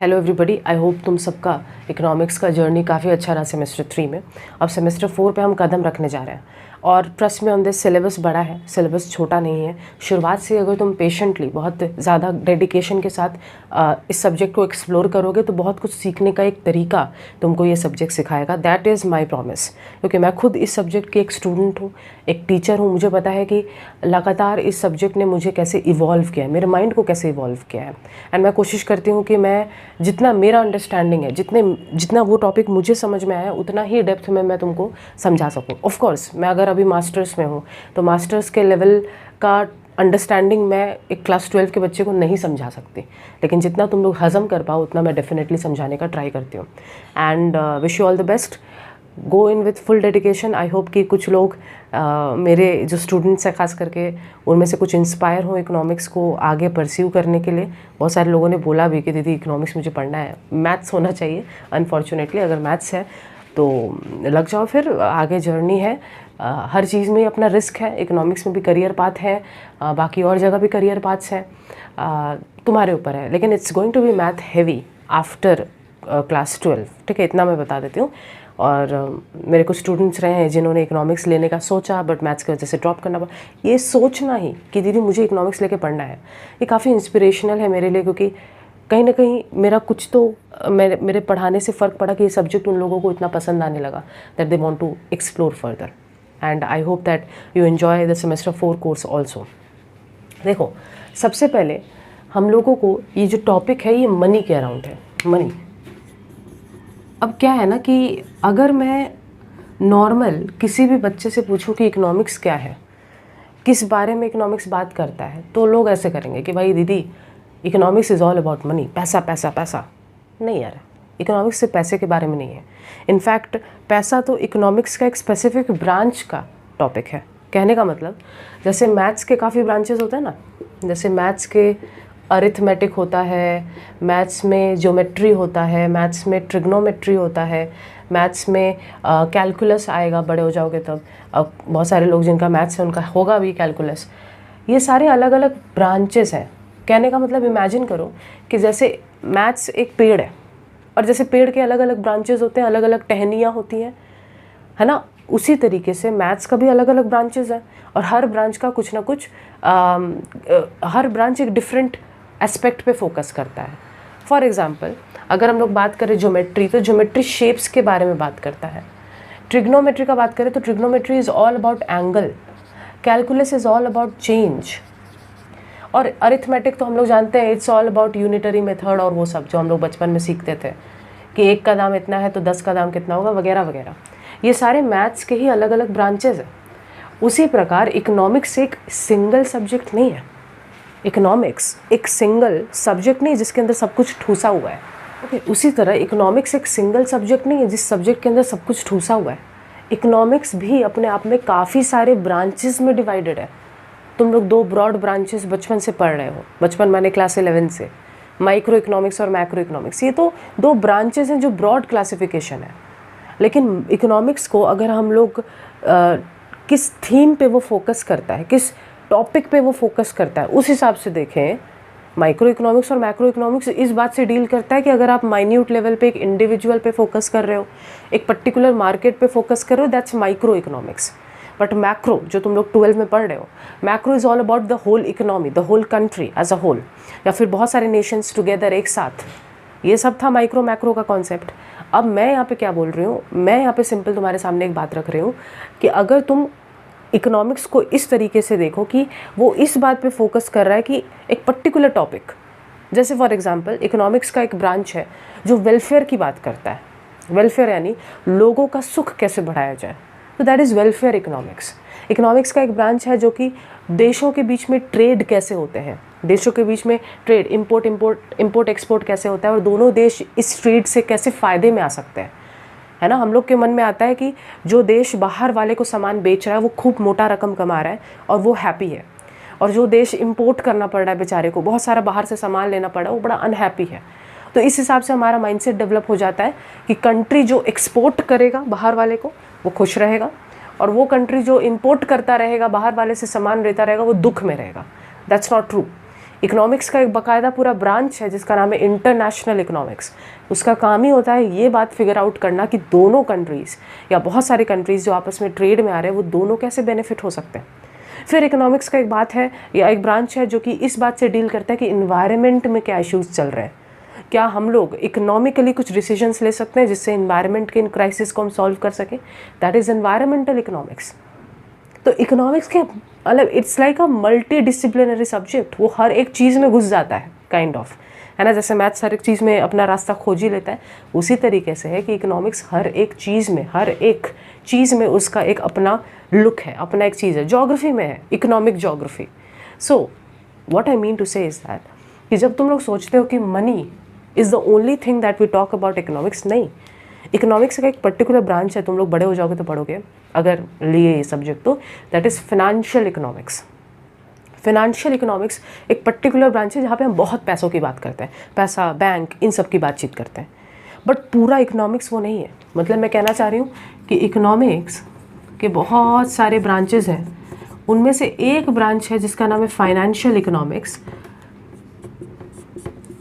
Hello everybody, I hope तुम सबका economics का जर्नी काफ़ी अच्छा रहा सेमेस्टर 3 में। अब सेमेस्टर 4 पे हम कदम रखने जा रहे हैं और ट्रस्ट में ऑन दिस सिलेबस बड़ा है, सिलेबस छोटा नहीं है। शुरुआत से अगर तुम पेशेंटली बहुत ज़्यादा डेडिकेशन के साथ इस सब्जेक्ट को एक्सप्लोर करोगे तो बहुत कुछ सीखने का एक तरीका तुमको ये सब्जेक्ट सिखाएगा। दैट इज़ माई प्रॉमिस, क्योंकि मैं खुद इस सब्जेक्ट की एक स्टूडेंट हूँ, एक टीचर हूँ। मुझे पता है कि लगातार इस सब्जेक्ट ने मुझे कैसे इवॉल्व किया है, मेरे माइंड को कैसे इवॉल्व किया है। एंड मैं कोशिश करती हूँ कि मैं जितना मेरा अंडरस्टैंडिंग है, जितना वो टॉपिक मुझे समझ में आया उतना ही डेप्थ में मैं तुमको समझा सकूँ। ऑफ कोर्स मैं अगर अभी मास्टर्स में हूँ तो मास्टर्स के लेवल का अंडरस्टैंडिंग मैं एक क्लास 12 के बच्चे को नहीं समझा सकती, लेकिन जितना तुम लोग हज़म कर पाओ उतना मैं डेफिनेटली समझाने का ट्राई करती हूँ। And wish you all the best, go in with full dedication. I hope कि कुछ लोग मेरे जो स्टूडेंट्स हैं ख़ास करके उनमें से कुछ इंस्पायर हो इकोनॉमिक्स को आगे परस्यू करने के लिए। बहुत सारे लोगों ने बोला भी कि दीदी इकोनॉमिक्स मुझे पढ़ना है, मैथ्स होना चाहिए। अनफॉर्चुनेटली अगर मैथ्स है तो लग जाओ, फिर आगे जर्नी है। हर चीज़ में अपना रिस्क है, इकोनॉमिक्स में भी करियर पाथ है, बाकी और जगह भी करियर पाथ्स हैं, तुम्हारे ऊपर है। लेकिन it's going to be math heavy after class 12, ठीक है, इतना मैं बता देती हूँ। और मेरे कुछ स्टूडेंट्स रहे हैं जिन्होंने इकोनॉमिक्स लेने का सोचा बट मैथ्स की वजह से ड्रॉप करना पड़ा। ये सोचना ही कि दीदी मुझे इकोनॉमिक्स लेके पढ़ना है, ये काफ़ी इंस्पिरेशनल है मेरे लिए, क्योंकि कहीं ना कहीं मेरा कुछ तो मेरे पढ़ाने से फ़र्क पड़ा कि ये सब्जेक्ट उन लोगों को इतना पसंद आने लगा that they want to explore further. And I hope that you enjoy the semester 4 course also. देखो, सबसे पहले हम लोगों को ये जो टॉपिक है ये मनी के अराउंड है, मनी। अब क्या है ना कि अगर मैं नॉर्मल किसी भी बच्चे से पूछूं कि इकोनॉमिक्स क्या है, किस बारे में इकोनॉमिक्स बात करता है, तो लोग ऐसे करेंगे कि भाई दीदी economics is all about money, पैसा पैसा पैसा। नहीं यार, इकोनॉमिक्स से पैसे के बारे में नहीं है। इनफैक्ट पैसा तो इकोनॉमिक्स का एक स्पेसिफिक ब्रांच का टॉपिक है। कहने का मतलब, जैसे मैथ्स के काफ़ी ब्रांचेस होते हैं ना, जैसे मैथ्स के अरिथमेटिक होता है, मैथ्स में ज्योमेट्री होता है, मैथ्स में ट्रिग्नोमेट्री होता है, मैथ्स में कैलकुलस आएगा, बड़े हो जाओगे तब। अब बहुत सारे लोग जिनका मैथ्स है उनका होगा भी कैलकुलस। ये सारे अलग अलग ब्रांचेस हैं। कहने का मतलब, इमेजिन करो कि जैसे मैथ्स एक पेड़ है और जैसे पेड़ के अलग अलग ब्रांचेस होते हैं, अलग अलग टहनियाँ होती हैं, है ना, उसी तरीके से मैथ्स का भी अलग अलग ब्रांचेस हैं और हर ब्रांच का कुछ ना कुछ हर ब्रांच एक डिफरेंट एस्पेक्ट पे फोकस करता है। फॉर एग्जांपल अगर हम लोग बात करें ज्योमेट्री, तो ज्योमेट्री शेप्स के बारे में बात करता है। ट्रिग्नोमेट्री का बात करें तो trigonometry is all about angle, calculus is all about change, और अरिथमेटिक तो हम लोग जानते हैं it's all about unitary method और वो सब जो हम लोग बचपन में सीखते थे कि 1 का दाम इतना है तो 10 का दाम कितना होगा, वगैरह वगैरह। ये सारे मैथ्स के ही अलग अलग ब्रांचेज हैं। उसी प्रकार इकोनॉमिक्स एक सिंगल सब्जेक्ट नहीं है। इकोनॉमिक्स एक सिंगल सब्जेक्ट नहीं जिसके अंदर सब कुछ ठूसा हुआ है। ओके, उसी तरह इकोनॉमिक्स एक सिंगल सब्जेक्ट नहीं है जिस सब्जेक्ट के अंदर सब कुछ ठूसा हुआ है। इकोनॉमिक्स भी अपने आप में काफ़ी सारे ब्रांचेस में डिवाइडेड है। तुम लोग 2 ब्रॉड ब्रांचेस बचपन से पढ़ रहे हो, बचपन माने क्लास 11 से, माइक्रो इकोनॉमिक्स और मैक्रो इकोनॉमिक्स। ये तो 2 ब्रांचेस हैं जो ब्रॉड क्लासिफिकेशन है। लेकिन इकोनॉमिक्स को अगर हम लोग किस थीम पे वो फोकस करता है, किस टॉपिक पे वो फोकस करता है, उस हिसाब से देखें। माइक्रो इकोनॉमिक्स और मैक्रो इकोनॉमिक्स इस बात से डील करता है कि अगर आप माइन्यूट लेवल पे एक इंडिविजुअल पे फोकस कर रहे हो, एक पर्टिकुलर मार्केट पे फोकस कर रहे हो, that's micro economics. But macro जो तुम लोग 12 में पढ़ रहे हो, macro is all about the whole economy, the whole country as a whole, या फिर बहुत सारे नेशंस टुगेदर एक साथ। ये सब था माइक्रो मैक्रो का कॉन्सेप्ट। अब मैं यहाँ पे क्या बोल रही हूँ, मैं यहाँ पे सिंपल तुम्हारे सामने एक बात रख रही हूँ कि अगर तुम इकोनॉमिक्स को इस तरीके से देखो कि वो इस बात पे फोकस कर रहा है कि एक पर्टिकुलर टॉपिक, जैसे फॉर एग्जांपल इकोनॉमिक्स का एक ब्रांच है जो वेलफेयर की बात करता है। वेलफेयर यानी लोगों का सुख कैसे बढ़ाया जाए, तो that is welfare economics. Economics का एक ब्रांच है जो कि देशों के बीच में ट्रेड कैसे होते हैं, देशों के बीच में ट्रेड, इम्पोर्ट एक्सपोर्ट कैसे होता है और दोनों देश इस ट्रेड से कैसे फ़ायदे में आ सकते हैं, है ना। हम लोग के मन में आता है कि जो देश बाहर वाले को सामान बेच रहा है वो खूब मोटा रकम कमा रहा है और वो हैप्पी है, और जो देश इंपोर्ट करना पड़ रहा है बेचारे को, बहुत सारा बाहर से सामान लेना पड़ रहा है, वो बड़ा अनहैप्पी है। तो इस हिसाब से हमारा माइंडसेट डेवलप हो जाता है कि कंट्री जो एक्सपोर्ट करेगा बाहर वाले को वो खुश रहेगा, और वो कंट्री जो इंपोर्ट करता रहेगा, बाहर वाले से सामान लेता रहेगा, वो दुख में रहेगा। That's not true. इकोनॉमिक्स का एक बाकायदा पूरा ब्रांच है जिसका नाम है इंटरनेशनल इकोनॉमिक्स। उसका काम ही होता है ये बात फिगर आउट करना कि दोनों कंट्रीज़ या बहुत सारी कंट्रीज़ जो आपस में ट्रेड में आ रहे हैं वो दोनों कैसे बेनिफिट हो सकते हैं। फिर इकोनॉमिक्स का एक बात है या एक ब्रांच है जो कि इस बात से डील करता है कि इन्वायरमेंट में क्या इश्यूज़ चल रहे हैं, क्या हम लोग इकोनॉमिकली कुछ डिसीजंस ले सकते हैं जिससे इन्वायरमेंट के इन क्राइसिस को हम सॉल्व कर सकें। That is environmental economics. तो इकोनॉमिक्स के मतलब it's like a multi disciplinary subject, वो हर एक चीज़ में घुस जाता है काइंड ऑफ, है ना। जैसे मैथ्स हर एक चीज़ में अपना रास्ता खोज ही लेता है, उसी तरीके से है कि इकोनॉमिक्स हर एक चीज़ में उसका एक अपना लुक है, अपना एक चीज़ है। ज्योग्राफी में है economic geography. So what I mean to say is that कि जब तुम लोग सोचते हो कि money is the only thing that we talk about economics, नहीं, इकोनॉमिक्स का एक पर्टिकुलर ब्रांच है, तुम लोग बड़े हो जाओगे तो पढ़ोगे अगर लिए ये सब्जेक्ट, तो that is financial economics. Financial economics एक पर्टिकुलर ब्रांच है जहाँ पे हम बहुत पैसों की बात करते हैं, पैसा, बैंक, इन सब की बातचीत करते हैं, बट पूरा इकोनॉमिक्स वो नहीं है। मतलब मैं कहना चाह रही हूँ कि इकोनॉमिक्स के बहुत सारे ब्रांचेज हैं, उनमें से एक ब्रांच है जिसका नाम है फाइनेंशियल इकोनॉमिक्स,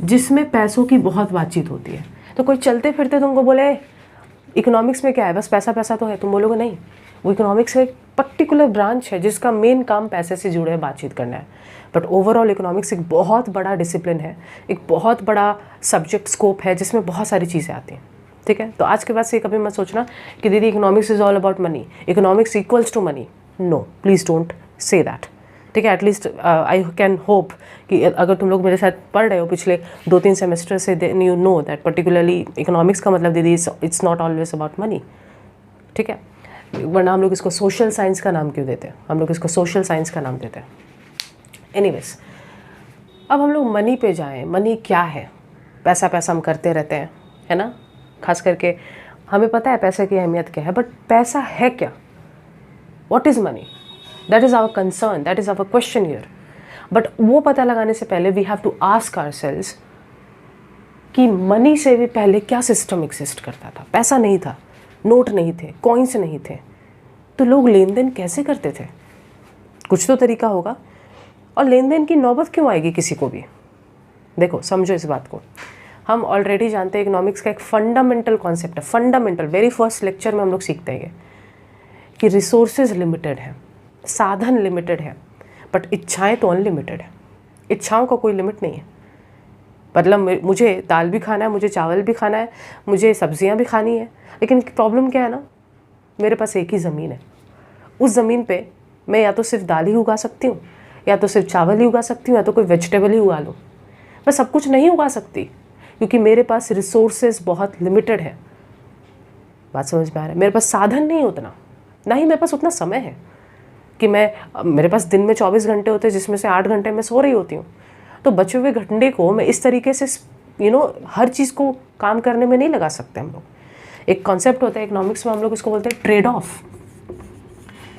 जिसमें पैसों की बहुत बातचीत होती है। तो कोई चलते फिरते तुमको बोले इकोनॉमिक्स में क्या है, बस पैसा पैसा तो है, तुम बोलोगे नहीं, वो इकोनॉमिक्स का एक पर्टिकुलर ब्रांच है जिसका मेन काम पैसे से जुड़े बातचीत करना है। बट ओवरऑल इकोनॉमिक्स एक बहुत बड़ा डिसिप्लिन है, एक बहुत बड़ा सब्जेक्ट स्कोप है जिसमें बहुत सारी चीज़ें आती हैं। ठीक है, तो आज के बाद से कभी मत सोचना कि दीदी economics is all about money, economics equals to money. No, please don't say that. ठीक है, एटलीस्ट आई कैन होप कि अगर तुम लोग मेरे साथ पढ़ रहे हो पिछले 2-3 सेमेस्टर से, then you know that particularly economics का मतलब दीदी it's not always about money. ठीक है, वरना हम लोग इसको सोशल साइंस का नाम क्यों देते हैं, हम लोग इसको सोशल साइंस का नाम देते हैं। एनीवेज, अब हम लोग मनी पे जाएं। मनी क्या है? पैसा पैसा हम करते रहते हैं, है ना, खास करके हमें पता है पैसे की अहमियत क्या है, बट पैसा है क्या? What is money? That is our concern, that is our question here. But वो पता लगाने से पहले we have to ask ourselves कि मनी से भी पहले क्या सिस्टम एग्जिस्ट करता था। पैसा नहीं था, नोट नहीं थे, कॉइन्स नहीं थे, तो लोग लेन देन कैसे करते थे? कुछ तो तरीका होगा। और लेन देन की नौबत क्यों आएगी किसी को भी? देखो, समझो इस बात को। हम ऑलरेडी जानते हैं इकोनॉमिक्स का एक फंडामेंटल कॉन्सेप्ट है, फंडामेंटल, वेरी फर्स्ट लेक्चर में हम लोग सीखते हैं कि रिसोर्सेज लिमिटेड है, साधन लिमिटेड है, बट इच्छाएं तो अनलिमिटेड है। इच्छाओं का कोई लिमिट नहीं है। मतलब मुझे दाल भी खाना है, मुझे चावल भी खाना है, मुझे सब्जियां भी खानी है, लेकिन प्रॉब्लम क्या है ना, मेरे पास एक ही ज़मीन है। उस ज़मीन पे मैं या तो सिर्फ दाल ही उगा सकती हूँ, या तो सिर्फ चावल ही उगा सकती हूँ, या तो कोई वेजिटेबल ही उगा लूँ। मैं सब कुछ नहीं उगा सकती क्योंकि मेरे पास रिसोर्सेज बहुत लिमिटेड है। बात समझ में आ रहा है? मेरे पास साधन नहीं उतना, ना ही मेरे पास उतना समय है कि मेरे पास दिन में 24 घंटे होते हैं जिसमें से 8 घंटे मैं सो रही होती हूँ। तो बचे हुए घंटे को मैं इस तरीके से हर चीज़ को काम करने में नहीं लगा सकते हम लोग। एक कॉन्सेप्ट होता है इकोनॉमिक्स में, हम लोग इसको बोलते हैं ट्रेड ऑफ।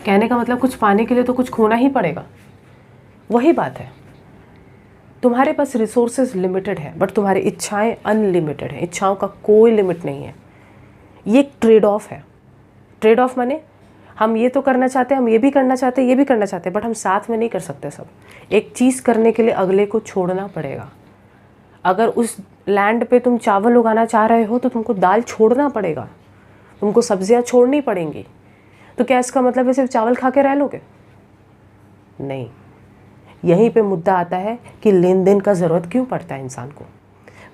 कहने का मतलब कुछ पाने के लिए तो कुछ खोना ही पड़ेगा। वही बात है, तुम्हारे पास रिसोर्सेज लिमिटेड है बट तुम्हारी इच्छाएं अनलिमिटेड है। इच्छाओं का कोई लिमिट नहीं है। ये एक ट्रेड ऑफ है। ट्रेड ऑफ माने हम ये तो करना चाहते हैं, हम ये भी करना चाहते हैं, ये भी करना चाहते हैं, बट हम साथ में नहीं कर सकते सब। एक चीज़ करने के लिए अगले को छोड़ना पड़ेगा। अगर उस लैंड पे तुम चावल उगाना चाह रहे हो तो तुमको दाल छोड़ना पड़ेगा, तुमको सब्जियां छोड़नी पड़ेंगी। तो क्या इसका मतलब है सिर्फ चावल खा के रह लोगे? नहीं। यहीं पे मुद्दा आता है कि लेन देन का ज़रूरत क्यों पड़ता है इंसान को।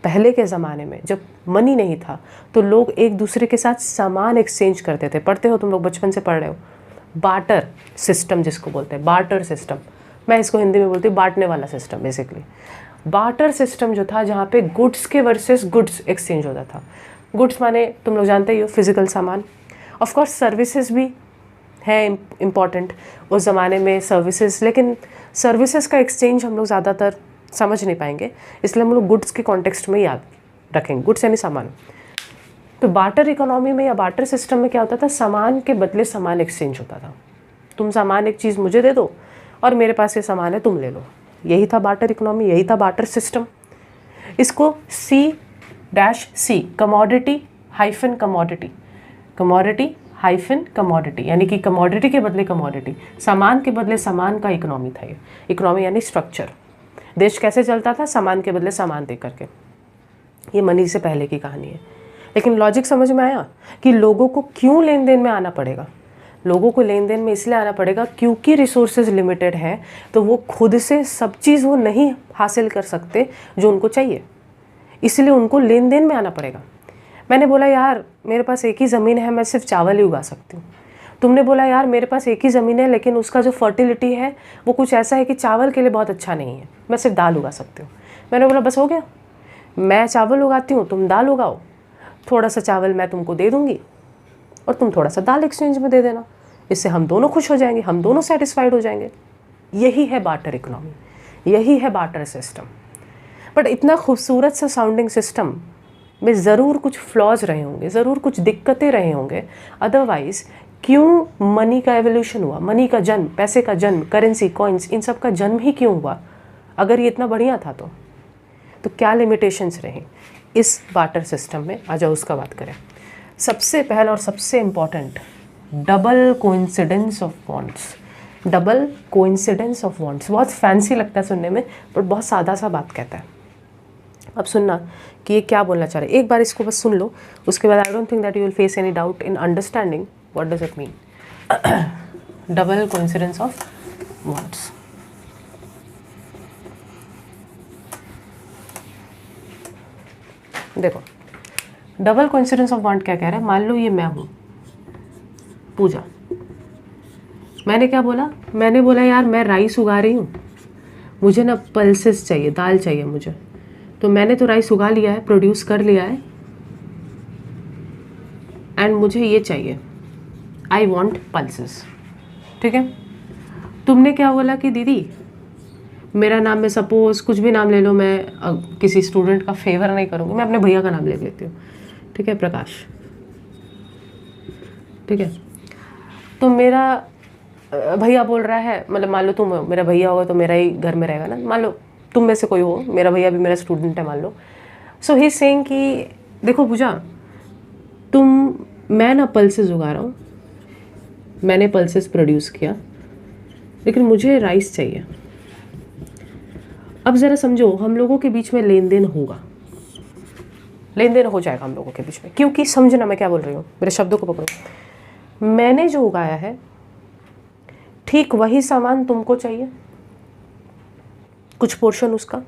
पहले के ज़माने में जब मनी नहीं था तो लोग एक दूसरे के साथ सामान एक्सचेंज करते थे। पढ़ते हो तुम लोग, बचपन से पढ़ रहे हो, बार्टर सिस्टम जिसको बोलते हैं, बार्टर सिस्टम। मैं इसको हिंदी में बोलती हूँ बांटने वाला सिस्टम। बेसिकली बार्टर सिस्टम जो था, जहाँ पे गुड्स के वर्सेस गुड्स एक्सचेंज होता था। गुड्स माने तुम लोग जानते ही हो फिजिकल सामान। ऑफकोर्स सर्विसेज भी है इम्पॉर्टेंट उस ज़माने में, सर्विसेज, लेकिन सर्विसेज का एक्सचेंज हम लोग ज़्यादातर समझ नहीं पाएंगे, इसलिए हम लोग गुड्स के कॉन्टेक्स्ट में याद रखेंगे, गुड्स यानी सामान। तो बार्टर इकोनॉमी में या बार्टर सिस्टम में क्या होता था, सामान के बदले सामान एक्सचेंज होता था। तुम सामान, एक चीज़ मुझे दे दो और मेरे पास ये सामान है, तुम ले लो। यही था बार्टर इकोनॉमी, यही था बार्टर सिस्टम। इसको C-C, commodity hyphen commodity, commodity hyphen commodity, यानी कि कमोडिटी के बदले कमोडिटी, सामान के बदले सामान का इकोनॉमी था ये। इकोनॉमी यानी स्ट्रक्चर। देश कैसे चलता था? सामान के बदले सामान दे करके। ये मनी से पहले की कहानी है। लेकिन लॉजिक समझ में आया कि लोगों को क्यों लेन देन में आना पड़ेगा। लोगों को लेन देन में इसलिए आना पड़ेगा क्योंकि रिसोर्सेज लिमिटेड हैं, तो वो खुद से सब चीज़ वो नहीं हासिल कर सकते जो उनको चाहिए, इसलिए उनको लेन देन में आना पड़ेगा। मैंने बोला यार मेरे पास एक ही ज़मीन है, मैं सिर्फ चावल ही उगा सकती हूँ। तुमने बोला यार मेरे पास एक ही ज़मीन है लेकिन उसका जो फर्टिलिटी है वो कुछ ऐसा है कि चावल के लिए बहुत अच्छा नहीं है, मैं सिर्फ दाल उगा सकती हूँ। मैंने बोला बस हो गया, मैं चावल उगाती हूँ, तुम दाल उगाओ, थोड़ा सा चावल मैं तुमको दे दूँगी और तुम थोड़ा सा दाल एक्सचेंज में दे देना, इससे हम दोनों खुश हो जाएंगे, हम दोनों सेटिस्फाइड हो जाएंगे। यही है बार्टर इकोनॉमी, यही है बार्टर सिस्टम। बट इतना खूबसूरत सा साउंडिंग सिस्टम में ज़रूर कुछ फ्लॉज रहे होंगे, ज़रूर कुछ दिक्कतें रहे होंगे, अदरवाइज़ क्यों मनी का एवोल्यूशन हुआ, मनी का जन्म, पैसे का जन्म, करेंसी, कॉइन्स, इन सब का जन्म ही क्यों हुआ? अगर ये इतना बढ़िया था तो क्या लिमिटेशंस रहे इस बार्टर सिस्टम में? आ जाओ उसका बात करें। सबसे पहला और सबसे important, double coincidence of bonds. Double coincidence of bonds बहुत फैंसी लगता है सुनने में, पर बहुत सादा सा बात कहता है। अब सुनना कि ये क्या बोलना चाह रहे हैं, एक बार इसको बस सुन लो, उसके बाद I don't think that you will face any doubt in understanding what does it mean. Double coincidence of bonds. देखो डबल कोइंसिडेंस ऑफ बॉन्ड क्या कह रहा है। मान लो ये मैं हूँ पूजा, मैंने क्या बोला? मैंने बोला यार मैं राइस उगा रही हूँ, मुझे ना पल्सेस चाहिए, दाल चाहिए मुझे, तो मैंने तो राइस उगा लिया है, प्रोड्यूस कर लिया है, एंड मुझे ये चाहिए, आई वॉन्ट पल्सेस। ठीक है, तुमने क्या बोला कि दीदी मेरा नाम, मैं सपोज कुछ भी नाम ले लो, मैं किसी स्टूडेंट का फेवर नहीं करूँगी, मैं अपने भैया का नाम ले लेती हूँ, ठीक है, प्रकाश। ठीक है, तो मेरा भैया बोल रहा है, मतलब मान लो तुम मेरा भैया होगा तो मेरा ही घर में रहेगा ना, मान लो तुम में से कोई हो, मेरा भैया भी मेरा स्टूडेंट है मान लो। सो ही सेइंग कि देखो पूजा, मैं ना पल्सेस उगा रहा हूँ, मैंने पल्सेस प्रोड्यूस किया, लेकिन मुझे राइस चाहिए। अब ज़रा समझो, हम लोगों के बीच में लेन देन होगा, लेन देन हो जाएगा हम लोगों के बीच में, क्योंकि समझना मैं क्या बोल रही हूँ, मेरे शब्दों को पकड़ो। मैंने जो उगाया है ठीक वही सामान तुमको चाहिए, कुछ पोर्शन उसका,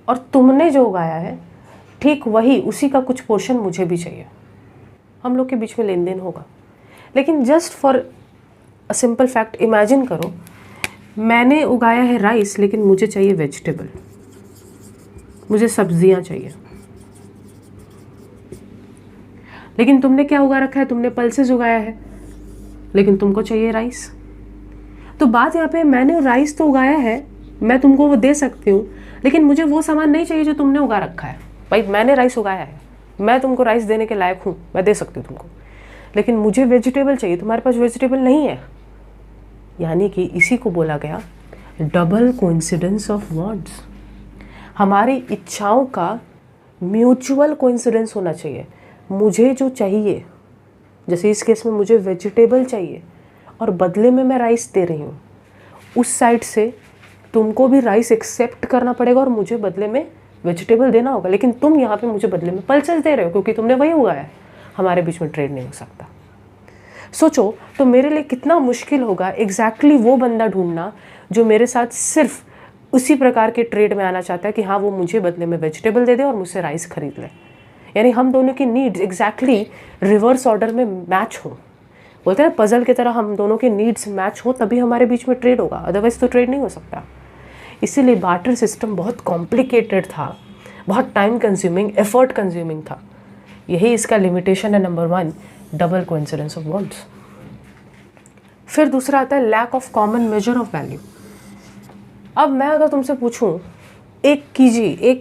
और तुमने जो उगाया है ठीक वही, उसी का कुछ पोर्शन मुझे भी चाहिए। हम लोग के बीच में लेन देन होगा। लेकिन just for a simple fact imagine करो, मैंने उगाया है राइस लेकिन मुझे चाहिए वेजिटेबल, मुझे सब्जियां चाहिए। लेकिन तुमने क्या उगा रखा है? तुमने पल्सेस उगाया है, लेकिन तुमको चाहिए राइस। तो बात यहाँ पे, मैंने राइस तो उगाया है, मैं तुमको वो दे सकती हूँ, लेकिन मुझे वो सामान नहीं चाहिए जो तुमने उगा रखा है। भाई मैंने राइस उगाया है, मैं तुमको राइस देने के लायक हूँ, मैं दे सकती हूँ तुमको, लेकिन मुझे वेजिटेबल चाहिए, तुम्हारे पास वेजिटेबल नहीं है। यानी कि इसी को बोला गया डबल कोइंसिडेंस ऑफ बॉन्ड्स। हमारी इच्छाओं का म्यूचुअल कोइंसिडेंस होना चाहिए। मुझे जो चाहिए, जैसे इस केस में मुझे वेजिटेबल चाहिए और बदले में मैं राइस दे रही हूँ, उस साइड से तुमको भी राइस एक्सेप्ट करना पड़ेगा और मुझे बदले में वेजिटेबल देना होगा। लेकिन तुम यहाँ पे मुझे बदले में पल्सेस दे रहे हो क्योंकि तुमने वही उगाया है। हमारे बीच में ट्रेड नहीं हो सकता। सोचो तो मेरे लिए कितना मुश्किल होगा एग्जैक्टली वो बंदा ढूंढना जो मेरे साथ सिर्फ उसी प्रकार के ट्रेड में आना चाहता है कि हाँ वो मुझे बदले में वेजिटेबल दे दे और मुझसे राइस खरीद ले। यानी हम दोनों की नीड्स एग्जैक्टली रिवर्स ऑर्डर में मैच हो। बोलते हैं पजल की तरह हम दोनों के नीड्स मैच हो तभी हमारे बीच में ट्रेड होगा, अदरवाइज तो ट्रेड नहीं हो सकता। इसीलिए बार्टर सिस्टम बहुत कॉम्प्लिकेटेड था, बहुत टाइम कंज्यूमिंग, एफर्ट कंज्यूमिंग था। यही इसका लिमिटेशन है number 1, double coincidence of bonds. फिर दूसरा आता है lack of common measure of value. अब मैं अगर तुमसे पूछूं 1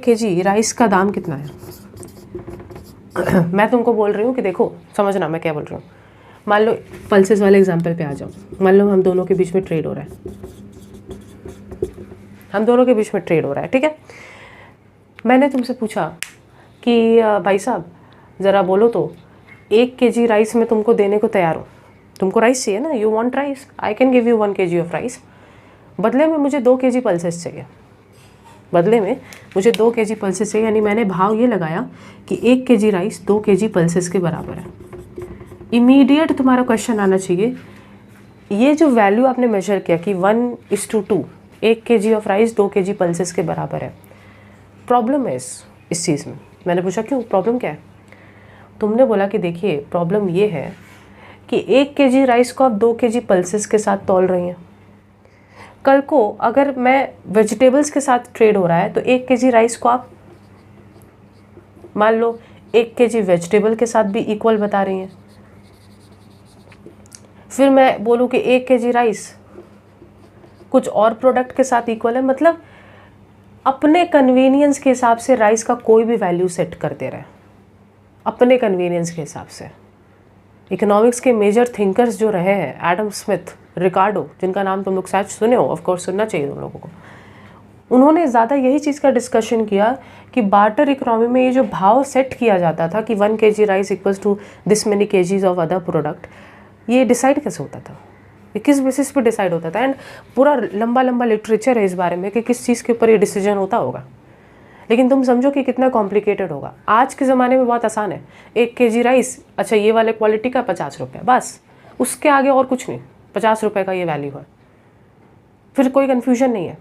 केजी राइस का दाम कितना है, मैं तुमको बोल रही हूँ कि देखो समझना मैं क्या बोल रही हूँ। मान लो पल्सेस वाले एग्जाम्पल पे आ जाओ, मान लो हम दोनों के बीच में ट्रेड हो रहा है, ठीक है। मैंने तुमसे पूछा कि भाई साहब ज़रा बोलो तो 1 केजी राइस मैं तुमको देने को तैयार हूँ। तुमको राइस चाहिए ना, you want rice, I can give you 1 KG of rice, बदले में मुझे 2 केजी पल्सेस चाहिए। बदले में मुझे 2 kg पल्सेस चाहिए, यानी मैंने भाव ये लगाया कि 1 kg राइस 2 kg पल्सेस के बराबर है। इमीडिएट तुम्हारा क्वेश्चन आना चाहिए, ये जो वैल्यू आपने मेजर किया कि 1:2, 1 kg of rice 2 kg pulses के बराबर है, प्रॉब्लम है इस चीज़ में। मैंने पूछा क्यों, प्रॉब्लम क्या है? तुमने बोला कि देखिए प्रॉब्लम ये है कि 1 kg राइस को आप 2 kg पल्सेस के साथ तौल रही हैं। कल को अगर मैं वेजिटेबल्स के साथ ट्रेड हो रहा है तो 1 kg राइस को आप मान लो 1 kg वेजिटेबल के साथ भी इक्वल बता रही हैं। फिर मैं बोलूँ कि 1 kg राइस कुछ और प्रोडक्ट के साथ इक्वल है, मतलब अपने कन्वीनियंस के हिसाब से राइस का कोई भी वैल्यू सेट कर दे रहे हैं, अपने कन्वीनियंस के हिसाब से। इकोनॉमिक्स के मेजर थिंकर्स जो रहे हैं, एडम स्मिथ, रिकार्डो, जिनका नाम तुम लोग शायद सुने हो, ऑफ कोर्स सुनना चाहिए तुम लोगों को, उन्होंने ज़्यादा यही चीज़ का डिस्कशन किया कि बार्टर इकोनॉमी में ये जो भाव सेट किया जाता था कि 1 kg rice equals to this many kgs of other product, ये डिसाइड कैसे होता था, ये किस बेसिस पे डिसाइड होता था? एंड पूरा लंबा लंबा लिटरेचर है इस बारे में कि किस चीज़ के ऊपर ये डिसीजन होता होगा। लेकिन तुम समझो कि कितना कॉम्प्लिकेटेड होगा। आज के ज़माने में बहुत आसान है, 1 kg राइस, अच्छा ये वाले क्वालिटी का 50 रुपये, बस उसके आगे और कुछ नहीं, 50 रुपये का ये वैल्यू है, फिर कोई कन्फ्यूजन नहीं है।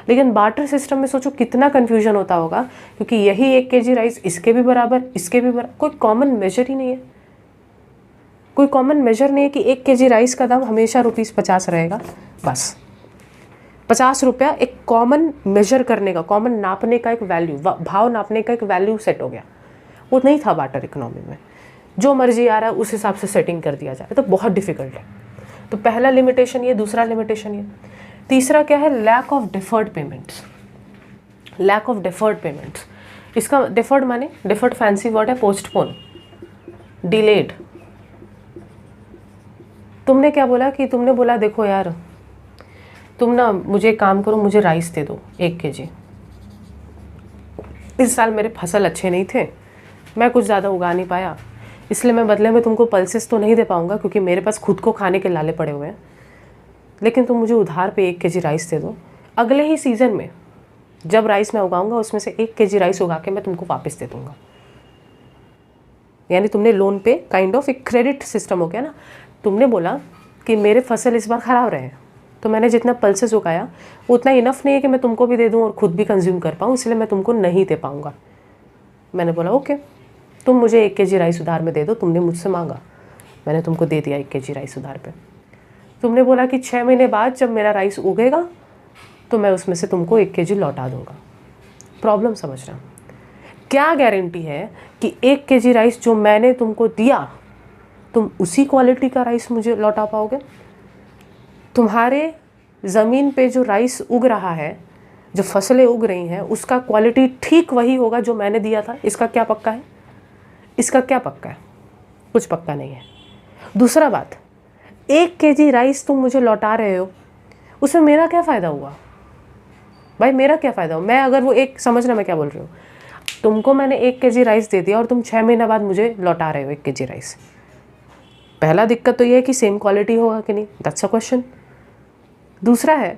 लेकिन बार्टर सिस्टम में सोचो कितना कन्फ्यूजन होता होगा, क्योंकि यही 1 kg राइस इसके भी बराबर, इसके भी बराबर, कोई कॉमन मेजर ही नहीं है। कोई कॉमन मेजर नहीं है कि 1 kg राइस का दाम हमेशा ₹50 रहेगा, बस 50 रुपया एक कॉमन मेजर करने का, कॉमन नापने का एक वैल्यू, भाव नापने का एक वैल्यू सेट हो गया। वो नहीं था बार्टर इकोनॉमी में, जो मर्जी आ रहा है उस हिसाब से सेटिंग कर दिया जाए, तो बहुत डिफिकल्ट है। तो पहला लिमिटेशन ये, दूसरा लिमिटेशन ये, तीसरा क्या है? Lack of deferred payments. Lack of deferred payments, इसका डिफर्ड माने, डिफर्ड फैंसी वर्ड है, पोस्टपोन, डिलेड। तुमने क्या बोला कि तुमने बोला देखो यार तुम ना मुझे एक काम करो, मुझे राइस दे दो 1 kg। इस साल मेरे फसल अच्छे नहीं थे, मैं कुछ ज़्यादा उगा नहीं पाया, इसलिए मैं बदले में तुमको पल्सेस तो नहीं दे पाऊँगा क्योंकि मेरे पास खुद को खाने के लाले पड़े हुए हैं, लेकिन तुम मुझे उधार पे 1 kg राइस दे दो। अगले ही सीज़न में जब राइस मैं उगाऊँगा उसमें से 1 kg राइस उगा के मैं तुमको वापस दे दूँगा। यानी तुमने लोन पे काइंड ऑफ एक क्रेडिट सिस्टम हो गया ना। तुमने बोला कि मेरे फसल इस बार ख़राब रहे, तो मैंने जितना पल्सेस उगाया उतना इनफ नहीं है कि मैं तुमको भी दे दूं और ख़ुद भी कंज्यूम कर पाऊँ, इसलिए मैं तुमको नहीं दे पाऊँगा। मैंने बोला ओके, तुम मुझे 1 kg राइस उधार में दे दो, तुमने मुझसे मांगा, मैंने तुमको दे दिया 1 kg राइस उधार पे। तुमने बोला कि 6 महीने बाद जब मेरा राइस उगेगा तो मैं उसमें से तुमको 1 kg लौटा दूँगा। प्रॉब्लम समझना, क्या गारंटी है कि 1 kg राइस जो मैंने तुमको दिया तुम उसी क्वालिटी का राइस मुझे लौटा पाओगे? तुम्हारे ज़मीन पे जो राइस उग रहा है, जो फसलें उग रही हैं, उसका क्वालिटी ठीक वही होगा जो मैंने दिया था? इसका क्या पक्का है? इसका क्या पक्का है? कुछ पक्का नहीं है। दूसरा बात, 1 kg राइस तुम मुझे लौटा रहे हो, उसमें मेरा क्या फ़ायदा हुआ भाई? मेरा क्या फ़ायदा हुआ? मैं अगर वो एक, समझना मैं क्या बोल रही हूँ, तुमको मैंने 1 kg राइस दे दिया और तुम 6 महीने बाद मुझे लौटा रहे हो 1 kg राइस। पहला दिक्कत तो ये है कि सेम क्वालिटी होगा कि नहीं, दैट्स अ क्वेश्चन। दूसरा है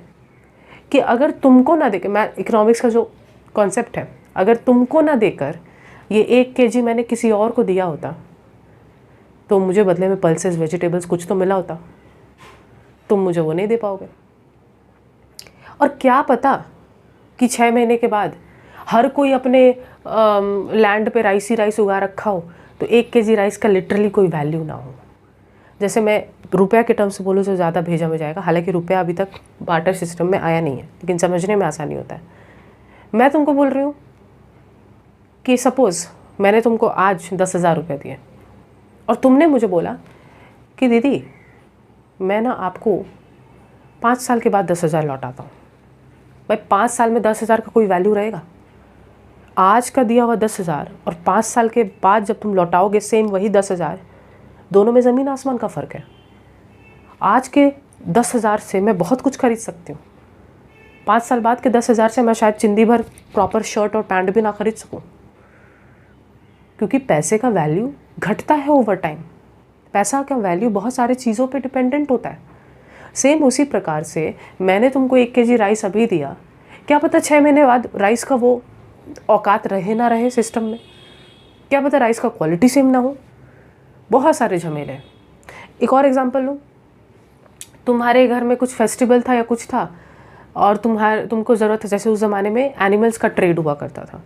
कि अगर तुमको ना देकर, मैं इकोनॉमिक्स का जो कॉन्सेप्ट है, अगर तुमको ना देकर ये 1 kg मैंने किसी और को दिया होता तो मुझे बदले में पल्सेस, वेजिटेबल्स कुछ तो मिला होता, तुम मुझे वो नहीं दे पाओगे। और क्या पता कि 6 महीने के बाद हर कोई अपने लैंड पे राइस ही राइस उगा रखा हो तो 1 kg राइस का लिटरली कोई वैल्यू ना हो। जैसे मैं रुपया के टर्म से बोलूँ तो ज़्यादा भेजा में जाएगा, हालांकि रुपया अभी तक बार्टर सिस्टम में आया नहीं है, लेकिन समझने में आसानी होता है। मैं तुमको बोल रही हूँ कि सपोज़ मैंने तुमको आज 10,000 रुपये दिए और तुमने मुझे बोला कि दीदी मैं ना आपको 5 साल के बाद 10,000 लौटाता हूँ। भाई 5 साल में 10,000 का कोई वैल्यू रहेगा? आज का दिया हुआ 10,000 और 5 साल के बाद जब तुम लौटाओगे सेम वही 10,000, दोनों में ज़मीन आसमान का फ़र्क है। आज के 10,000 से मैं बहुत कुछ खरीद सकती हूँ, 5 साल बाद के 10,000 से मैं शायद चिंदी भर प्रॉपर शर्ट और पैंट भी ना खरीद सकूँ, क्योंकि पैसे का वैल्यू घटता है ओवर टाइम। पैसा का वैल्यू बहुत सारे चीज़ों पे डिपेंडेंट होता है। सेम उसी प्रकार से मैंने तुमको 1 kg राइस अभी दिया, क्या पता 6 महीने बाद राइस का वो औकात रहे ना रहे सिस्टम में, क्या पता राइस का क्वालिटी सेम ना हो, बहुत सारे झमेले हैं। एक और एग्जांपल लूँ, तुम्हारे घर में कुछ फेस्टिवल था या कुछ था और तुमको ज़रूरत है, जैसे उस ज़माने में एनिमल्स का ट्रेड हुआ करता था,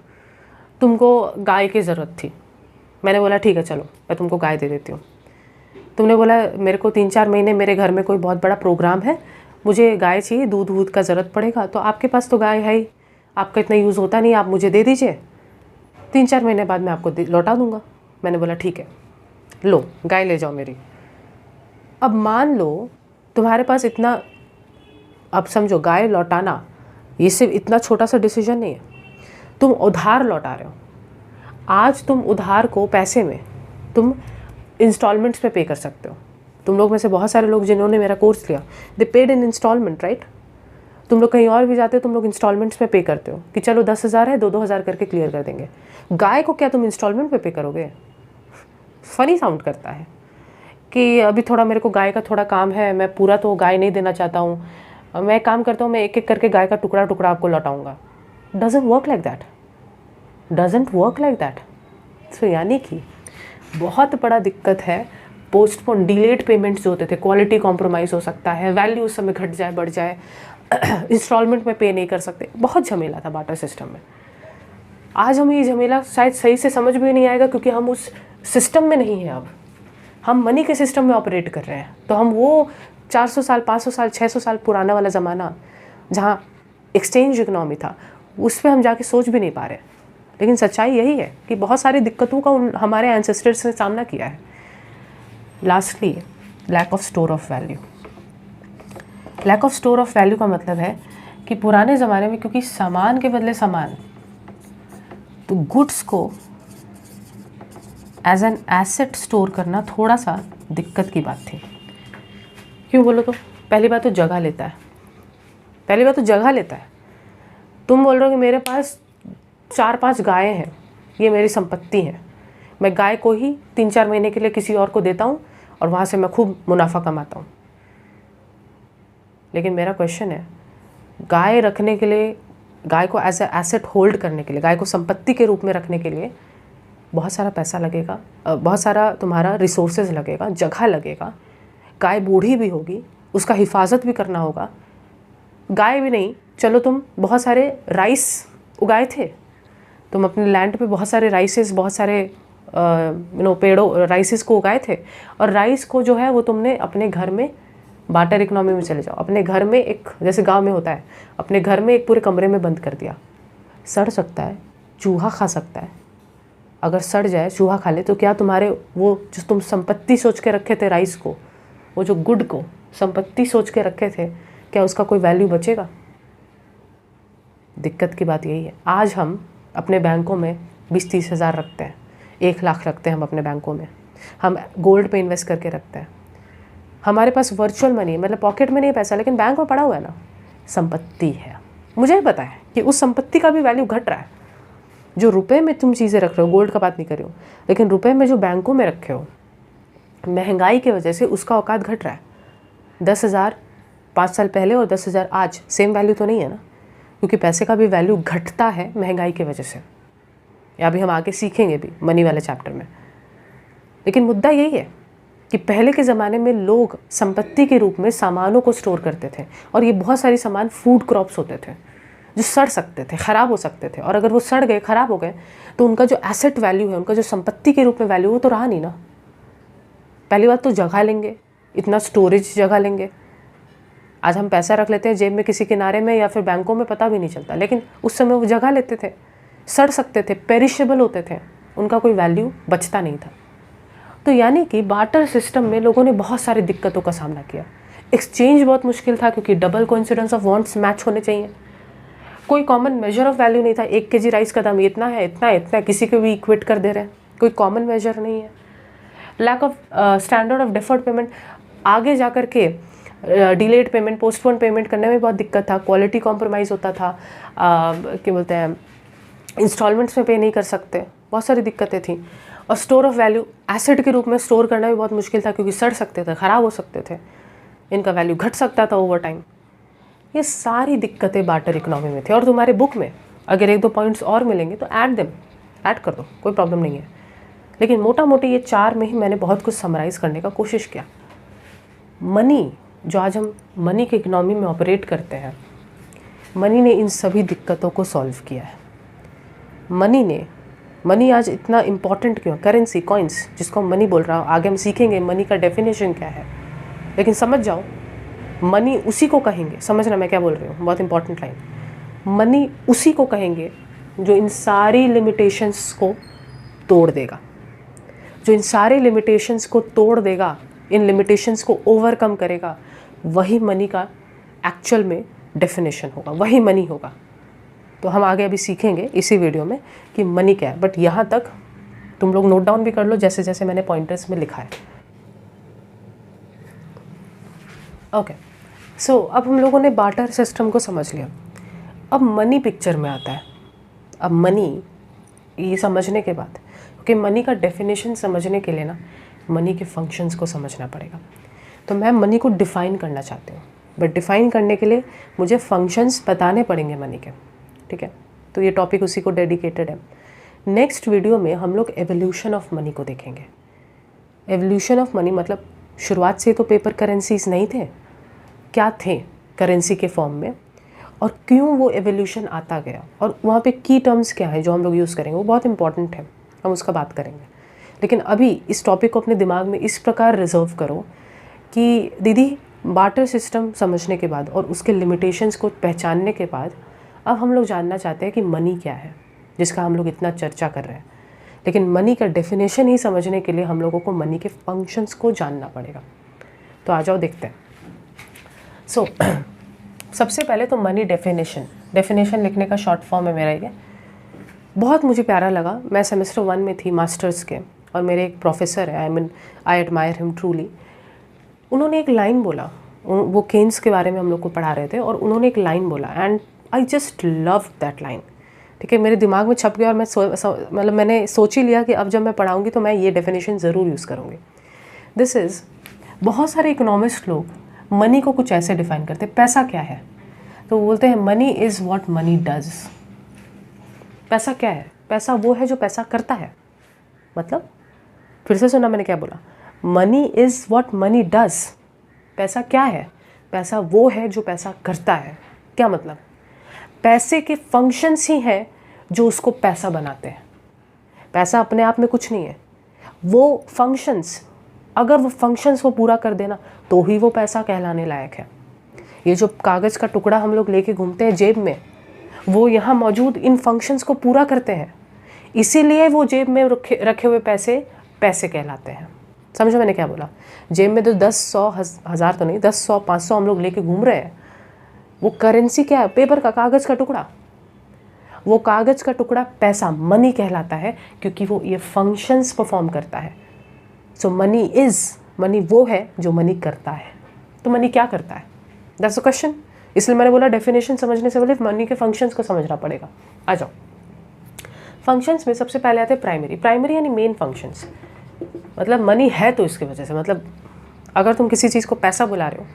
तुमको गाय की ज़रूरत थी, मैंने बोला ठीक है चलो मैं तुमको गाय दे देती हूँ। तुमने बोला मेरे को 3-4 महीने मेरे घर में कोई बहुत बड़ा प्रोग्राम है, मुझे गाय चाहिए, दूध का ज़रूरत पड़ेगा, तो आपके पास तो गाय है ही, आपका इतना यूज़ होता नहीं, आप मुझे दे दीजिए, 3-4 महीने बाद मैं आपको लौटा दूँगा। मैंने बोला ठीक है, लो गाय ले जाओ मेरी। अब मान लो तुम्हारे पास इतना, अब समझो गाय लौटाना ये सिर्फ इतना छोटा सा डिसीजन नहीं है, तुम उधार लौटा रहे हो। आज तुम उधार को पैसे में तुम इंस्टॉलमेंट्स में पे कर सकते हो। तुम लोग में से बहुत सारे लोग जिन्होंने मेरा कोर्स लिया, they paid in instalment, right. तुम लोग कहीं और भी जाते हो, तुम लोग इंस्टॉलमेंट्स में पे करते हो कि चलो 10,000 है, 2-2 हज़ार करके क्लियर कर देंगे। गाय को क्या तुम इंस्टॉलमेंट में पे करोगे? फ़नी साउंड करता है कि अभी थोड़ा मेरे को गाय का थोड़ा काम है, मैं पूरा तो गाय नहीं देना चाहता हूँ, मैं काम करता हूँ, मैं एक एक करके गाय का टुकड़ा टुकड़ा आपको लौटाऊँगा। Doesn't work like that, doesn't work like that. So यानी कि बहुत बड़ा दिक्कत है पोस्टपोन डिलेड पेमेंट्स जो होते थे, क्वालिटी कॉम्प्रोमाइज़ हो सकता है, वैल्यू उस समय घट जाए बढ़ जाए, इंस्टॉलमेंट में पे नहीं कर सकते, बहुत झमेला था बाटर सिस्टम में। आज हमें ये झमेला शायद सही से समझ भी नहीं आएगा क्योंकि हम उस सिस्टम में नहीं हैं। अब हम मनी के सिस्टम में ऑपरेट कर रहे हैं, तो हम वो 400 साल 500 साल 600 साल पुराना वाला ज़माना जहाँ एक्सचेंज इकनॉमी था उस पर हम जाके सोच भी नहीं पा रहे। लेकिन सच्चाई यही है कि बहुत सारी दिक्कतों का हमारे एंसेस्टर्स ने सामना किया है। Lastly, lack of store of value. Lack of store of value का मतलब है कि पुराने ज़माने में क्योंकि सामान के बदले सामान, तो गुड्स को एज एन एसेट स्टोर करना थोड़ा सा दिक्कत की बात थी। क्यों बोलो तो? पहली बात तो जगह लेता है, पहली बात तो जगह लेता है। तुम बोल रहे हो कि मेरे पास 4-5 गायें हैं, ये मेरी संपत्ति है, मैं गाय को ही 3-4 महीने के लिए किसी और को देता हूँ और वहाँ से मैं खूब मुनाफा कमाता हूँ। लेकिन मेरा क्वेश्चन है, गाय रखने के लिए, गाय को एज ए एसेट होल्ड करने के लिए, गाय को संपत्ति के रूप में रखने के लिए बहुत सारा पैसा लगेगा, बहुत सारा तुम्हारा रिसोर्सेज लगेगा, जगह लगेगा, गाय बूढ़ी भी होगी, उसका हिफाजत भी करना होगा। गाय भी नहीं, चलो तुम बहुत सारे राइस उगाए थे, तुम अपने लैंड पे बहुत सारे राइसेस, बहुत सारे पेड़ों राइसेस को उगाए थे, और राइस को जो है वो तुमने अपने घर में बाटर इकोनॉमी में चले जाओ, अपने घर में एक, जैसे गांव में होता है, अपने घर में एक पूरे कमरे में बंद कर दिया। सड़ सकता है, चूहा खा सकता है, अगर सड़ जाए चूहा खा ले तो क्या तुम्हारे वो जो तुम संपत्ति सोच के रखे थे राइस को, वो जो गुड को संपत्ति सोच के रखे थे, क्या उसका कोई वैल्यू बचेगा? दिक्कत की बात यही है। आज हम अपने बैंकों में 20-30 हज़ार रखते हैं, 1 लाख रखते हैं हम अपने बैंकों में, हम गोल्ड पे इन्वेस्ट करके रखते हैं, हमारे पास वर्चुअल मनी, मतलब पॉकेट में नहीं पैसा लेकिन बैंक में पड़ा हुआ है ना, संपत्ति है। मुझे भी पता है कि उस संपत्ति का भी वैल्यू घट रहा है। जो रुपए में तुम चीज़ें रख रहे हो, गोल्ड का बात नहीं कर रही हो, लेकिन रुपए में जो बैंकों में रखे हो, महंगाई की वजह से उसका औकात घट रहा है। 10,000 5 साल पहले और 10,000 आज सेम वैल्यू तो नहीं है ना, क्योंकि पैसे का भी वैल्यू घटता है महंगाई की वजह से। या अभी हम आगे सीखेंगे भी मनी वाले चैप्टर में। लेकिन मुद्दा यही है कि पहले के ज़माने में लोग संपत्ति के रूप में सामानों को स्टोर करते थे, और ये बहुत सारी सामान फूड क्रॉप्स होते थे जो सड़ सकते थे, ख़राब हो सकते थे, और अगर वो सड़ गए, ख़राब हो गए, तो उनका जो एसेट वैल्यू है, उनका जो संपत्ति के रूप में वैल्यू, वो तो रहा नहीं ना। पहली बात तो जगह लेंगे, इतना स्टोरेज जगह लेंगे। आज हम पैसा रख लेते हैं जेब में किसी किनारे में या फिर बैंकों में, पता भी नहीं चलता, लेकिन उस समय वो जगह लेते थे, सड़ सकते थे, पेरिशेबल होते थे, उनका कोई वैल्यू बचता नहीं था। तो यानी कि बार्टर सिस्टम में लोगों ने बहुत सारी दिक्कतों का सामना किया। एक्सचेंज बहुत मुश्किल था क्योंकि double coincidence of wants match होने चाहिए। कोई कॉमन मेजर ऑफ वैल्यू नहीं था, 1 kg राइस का दाम इतना है, इतना इतना, किसी को भी इक्वेट कर दे रहे हैं, कोई कॉमन मेजर नहीं है। Lack of standard of deferred payment, आगे जा कर के डिलेड पेमेंट, पोस्टपोन पेमेंट करने में बहुत दिक्कत था, क्वालिटी कॉम्प्रोमाइज़ होता था, क्या बोलते हैं, इंस्टॉलमेंट्स में पे नहीं कर सकते, बहुत सारी दिक्कतें थी। और स्टोर ऑफ वैल्यू, एसेट के रूप में स्टोर करना भी बहुत मुश्किल था क्योंकि सड़ सकते थे, ख़राब हो सकते थे, इनका वैल्यू घट सकता था ओवर टाइम। ये सारी दिक्कतें बार्टर इकोनॉमी में थी। और तुम्हारे बुक में अगर 1-2 पॉइंट्स और मिलेंगे तो ऐड कर दो, कोई प्रॉब्लम नहीं है। लेकिन मोटा मोटी ये 4 में ही मैंने बहुत कुछ समराइज़ करने का कोशिश किया। मनी, जो आज हम मनी के इकोनॉमी में ऑपरेट करते हैं, मनी ने इन सभी दिक्कतों को सॉल्व किया है। मनी आज इतना इम्पॉर्टेंट क्यों? करेंसी, कॉइन्स, जिसको हम मनी बोल रहा हूँ, आगे हम सीखेंगे मनी का डेफिनेशन क्या है। लेकिन समझ जाओ, मनी उसी को कहेंगे, समझना मैं क्या बोल रही हूँ, बहुत इंपॉर्टेंट लाइन। मनी उसी को कहेंगे जो इन सारी लिमिटेशंस को तोड़ देगा, जो इन सारे लिमिटेशंस को तोड़ देगा, इन लिमिटेशंस को ओवरकम करेगा, वही मनी का एक्चुअल में डेफिनेशन होगा, वही मनी होगा। तो हम आगे अभी सीखेंगे इसी वीडियो में कि मनी क्या है, बट यहाँ तक तुम लोग नोट डाउन भी कर लो जैसे जैसे मैंने पॉइंटर्स में लिखा है। ओके, सो अब हम लोगों ने बार्टर सिस्टम को समझ लिया। अब मनी पिक्चर में आता है। अब मनी ये समझने के बाद, क्योंकि मनी का डेफिनेशन समझने के लिए ना मनी के फंक्शंस को समझना पड़ेगा। तो मैं मनी को डिफ़ाइन करना चाहती हूँ, बट डिफ़ाइन करने के लिए मुझे फंक्शंस बताने पड़ेंगे मनी के, ठीक है। तो ये टॉपिक उसी को डेडिकेटेड है। नेक्स्ट वीडियो में हम लोग एवोल्यूशन ऑफ मनी को देखेंगे। एवोल्यूशन ऑफ मनी मतलब शुरुआत से तो पेपर करेंसीज नहीं थे, क्या थे करेंसी के फॉर्म में, और क्यों वो एवोल्यूशन आता गया, और वहाँ पे की टर्म्स क्या है जो हम लोग यूज़ करेंगे, वो बहुत इंपॉर्टेंट है, हम उसका बात करेंगे। लेकिन अभी इस टॉपिक को अपने दिमाग में इस प्रकार रिजर्व करो कि दीदी बार्टर सिस्टम समझने के बाद और उसके लिमिटेशंस को पहचानने के बाद अब हम लोग जानना चाहते हैं कि मनी क्या है, जिसका हम लोग इतना चर्चा कर रहे हैं। लेकिन मनी का डेफिनेशन ही समझने के लिए हम लोगों को मनी के फंक्शंस को जानना पड़ेगा। तो आ जाओ देखते हैं। सो सबसे पहले तो मनी डेफिनेशन लिखने का शॉर्ट फॉर्म है मेरा ये। बहुत मुझे प्यारा लगा। मैं सेमेस्टर 1 में थी मास्टर्स के, और मेरे एक प्रोफेसर है, आई एडमायर हिम ट्रूली। उन्होंने एक लाइन बोला, वो केन्स के बारे में हम लोग को पढ़ा रहे थे, और उन्होंने एक लाइन बोला and I just love that line, ठीक है। मेरे दिमाग में छप गया, और मैं मैंने सोच ही लिया कि अब जब मैं पढ़ाऊँगी तो मैं ये डेफिनेशन ज़रूर यूज़ करूँगी। दिस इज़, बहुत सारे इकोनॉमिस्ट लोग मनी को कुछ ऐसे डिफ़ाइन करते हैं, पैसा क्या है, तो वो बोलते हैं money is what money does. पैसा क्या है? पैसा वो है जो पैसा करता है। मतलब फिर से सुना मैंने क्या बोला, money is what money does. पैसा क्या है? पैसा वो है जो पैसा करता है। क्या मतलब? पैसे के फंक्शंस ही हैं जो उसको पैसा बनाते हैं। पैसा अपने आप में कुछ नहीं है, वो फंक्शंस, अगर वो फंक्शंस को पूरा कर देना तो ही वो पैसा कहलाने लायक है। ये जो कागज़ का टुकड़ा हम लोग लेके घूमते हैं जेब में, वो यहाँ मौजूद इन फंक्शंस को पूरा करते हैं, इसीलिए वो जेब में रखे हुए पैसे कहलाते हैं। समझो मैंने क्या बोला? जेब में तो 10, 100, 1000 तो नहीं, 10, 100, 500 हम लोग लेके घूम रहे हैं। वो करेंसी क्या है? पेपर का, कागज़ का टुकड़ा। वो कागज़ का टुकड़ा पैसा, मनी कहलाता है, क्योंकि वो ये फंक्शंस परफॉर्म करता है। सो मनी वो है जो मनी करता है। तो मनी क्या करता है? That's a question. इसलिए मैंने बोला डेफिनेशन समझने से पहले मनी के फंक्शंस को समझना पड़ेगा। आ जाओ, फंक्शंस में सबसे पहले आते हैं प्राइमरी यानी मेन फंक्शंस। मतलब मनी है तो इसकी वजह से, मतलब अगर तुम किसी चीज़ को पैसा बुला रहे हो,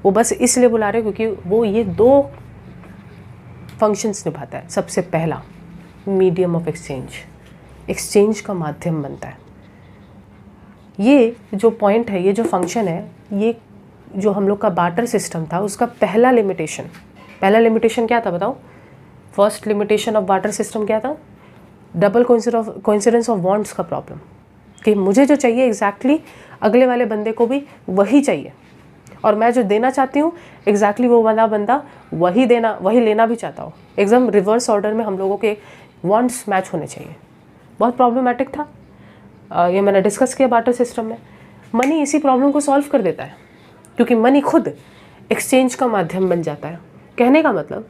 वो बस इसलिए बुला रहे हो क्योंकि वो ये 2 फंक्शंस निभाता है। सबसे पहला, मीडियम ऑफ एक्सचेंज का माध्यम बनता है। ये जो पॉइंट है, ये जो फंक्शन है, ये जो हम लोग का बार्टर सिस्टम था उसका पहला लिमिटेशन क्या था बताओ? First limitation of barter system क्या था? डबल कोइंसिडेंस ऑफ वांट्स का प्रॉब्लम, कि मुझे जो चाहिए एग्जैक्टली अगले वाले बंदे को भी वही चाहिए, और मैं जो देना चाहती हूँ एग्जैक्टली वो वाला बंदा वही लेना भी चाहता हो। एकदम रिवर्स ऑर्डर में हम लोगों के वांट्स मैच होने चाहिए। बहुत प्रॉब्लमेटिक था। ये मैंने डिस्कस किया बार्टर सिस्टम में। मनी इसी प्रॉब्लम को सॉल्व कर देता है, क्योंकि मनी खुद एक्सचेंज का माध्यम बन जाता है। कहने का मतलब,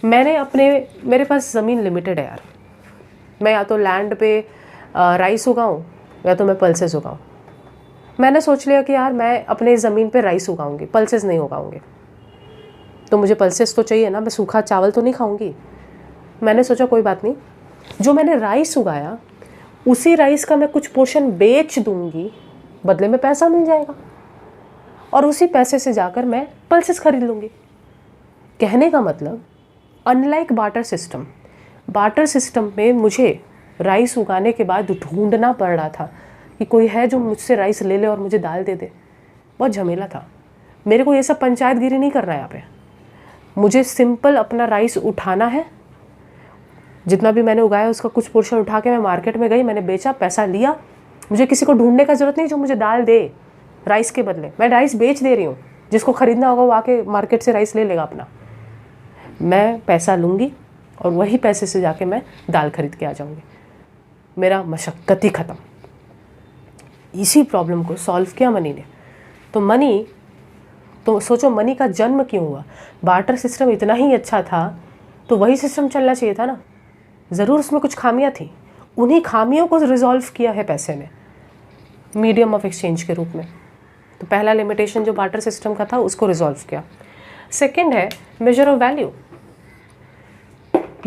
मेरे पास ज़मीन लिमिटेड है यार, मैं या तो लैंड पे राइस उगाऊँ या तो मैं पल्सेस उगाऊँ। मैंने सोच लिया कि यार मैं अपने ज़मीन पे राइस उगाऊंगी, पल्सेस नहीं उगाऊंगी। तो मुझे पल्सेस तो चाहिए ना, मैं सूखा चावल तो नहीं खाऊंगी। मैंने सोचा कोई बात नहीं, जो मैंने राइस उगाया उसी राइस का मैं कुछ पोर्शन बेच दूंगी, बदले में पैसा मिल जाएगा, और उसी पैसे से जाकर मैं पल्सेस खरीद लूँगी। कहने का मतलब अनलाइक बार्टर सिस्टम में मुझे राइस उगाने के बाद ढूंढना पड़ रहा था कि कोई है जो मुझसे राइस ले ले और मुझे दाल दे दे। बहुत झमेला था। मेरे को ये सब पंचायतगिरी नहीं करना है यहाँ पे। मुझे सिंपल अपना राइस उठाना है, जितना भी मैंने उगाया उसका कुछ पोर्शन उठा के मैं मार्केट में गई, मैंने बेचा, पैसा लिया। मुझे किसी को ढूंढने का ज़रूरत नहीं जो मुझे दाल दे राइस के बदले। मैं राइस बेच दे रही हूँ, जिसको ख़रीदना होगा वो आके मार्केट से राइस ले लेगा अपना। मैं पैसा लूँगी और वही पैसे से जाके मैं दाल खरीद के आ जाऊँगी। मेरा मशक्क़त ही ख़त्म। इसी प्रॉब्लम को सॉल्व किया मनी ने। तो सोचो मनी का जन्म क्यों हुआ। बार्टर सिस्टम इतना ही अच्छा था तो वही सिस्टम चलना चाहिए था ना। ज़रूर उसमें कुछ खामियां थी, उन्हीं खामियों को रिजॉल्व किया है पैसे ने, मीडियम ऑफ एक्सचेंज के रूप में। तो पहला लिमिटेशन जो बार्टर सिस्टम का था उसको रिजॉल्व किया। सेकंड है major of value,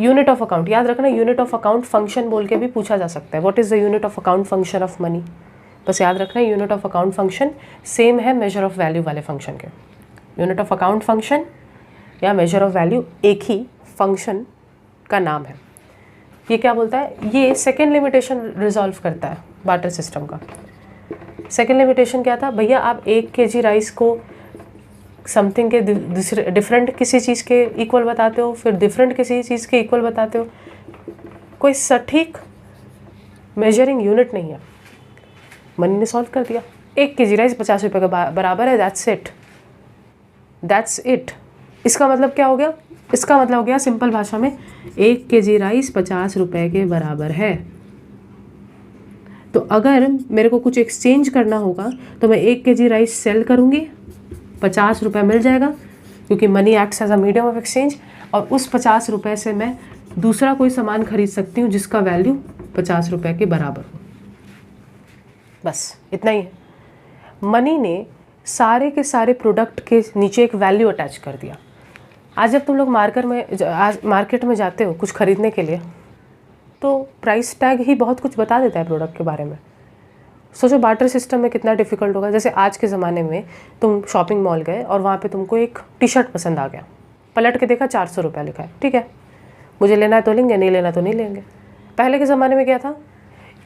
unit of account. याद रखना, यूनिट ऑफ अकाउंट फंक्शन बोल के भी पूछा जा सकता है। What is the unit of account function of money. बस याद रखना, unit of account function same है मेजर ऑफ वैल्यू वाले फंक्शन के। यूनिट ऑफ अकाउंट फंक्शन या मेजर ऑफ वैल्यू एक ही फंक्शन का नाम है। ये क्या बोलता है, ये सेकेंड लिमिटेशन रिजॉल्व करता है बार्टर सिस्टम का। सेकेंड लिमिटेशन क्या था, भैया आप 1 kg राइस को समथिंग के डिफरेंट किसी चीज़ के इक्वल बताते हो, फिर डिफरेंट किसी चीज़ के इक्वल बताते हो। कोई सटीक मेजरिंग यूनिट नहीं है। मनी ने सॉल्व कर दिया। 1 kg राइस 50 रुपये का बराबर है। That's it. इसका मतलब क्या हो गया, इसका मतलब हो गया सिंपल भाषा में 1 kg राइस 50 रुपये के बराबर है। तो अगर मेरे को कुछ एक्सचेंज करना होगा तो मैं 1 kg राइस सेल करूँगी, 50 रुपये मिल जाएगा, क्योंकि money acts as a medium of exchange. और उस 50 रुपये से मैं दूसरा कोई सामान खरीद सकती हूँ जिसका वैल्यू 50 रुपये के बराबर हो। बस इतना ही है। मनी ने सारे के सारे प्रोडक्ट के नीचे एक वैल्यू अटैच कर दिया। आज जब तुम लोग मार्केट में जाते हो कुछ ख़रीदने के लिए, तो प्राइस टैग ही बहुत कुछ बता देता है प्रोडक्ट के बारे में। सोचो बार्टर सिस्टम में कितना डिफ़िकल्ट होगा। जैसे आज के ज़माने में तुम शॉपिंग मॉल गए और वहाँ पे तुमको एक टी-शर्ट पसंद आ गया, पलट के देखा 400 रुपये लिखा है, ठीक है, मुझे लेना है तो लेंगे, नहीं लेना तो नहीं लेंगे। पहले के ज़माने में क्या था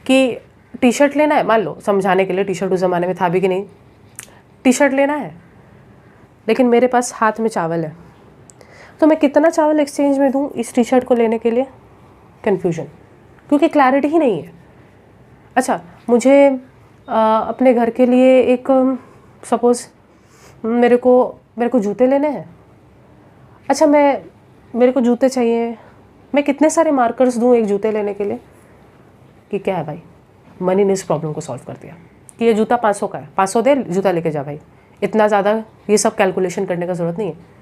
कि टी-शर्ट लेना है, मान लो समझाने के लिए, टी-शर्ट उस ज़माने में था भी कि नहीं, टी-शर्ट लेना है लेकिन मेरे पास हाथ में चावल है, तो मैं कितना चावल एक्सचेंज में दूँ इस टी-शर्ट को लेने के लिए। कन्फ्यूजन, क्योंकि क्लैरिटी ही नहीं है। अच्छा, मुझे अपने घर के लिए एक सपोज़ मेरे को जूते लेने हैं। अच्छा, मेरे को जूते चाहिए, मैं कितने सारे मार्कर्स दूँ एक जूते लेने के लिए कि क्या है भाई। मनी ने इस प्रॉब्लम को सॉल्व कर दिया कि ये जूता 500 का है, 500 दे, जूता लेके जा भाई। इतना ज़्यादा ये सब कैलकुलेशन करने का ज़रूरत नहीं है।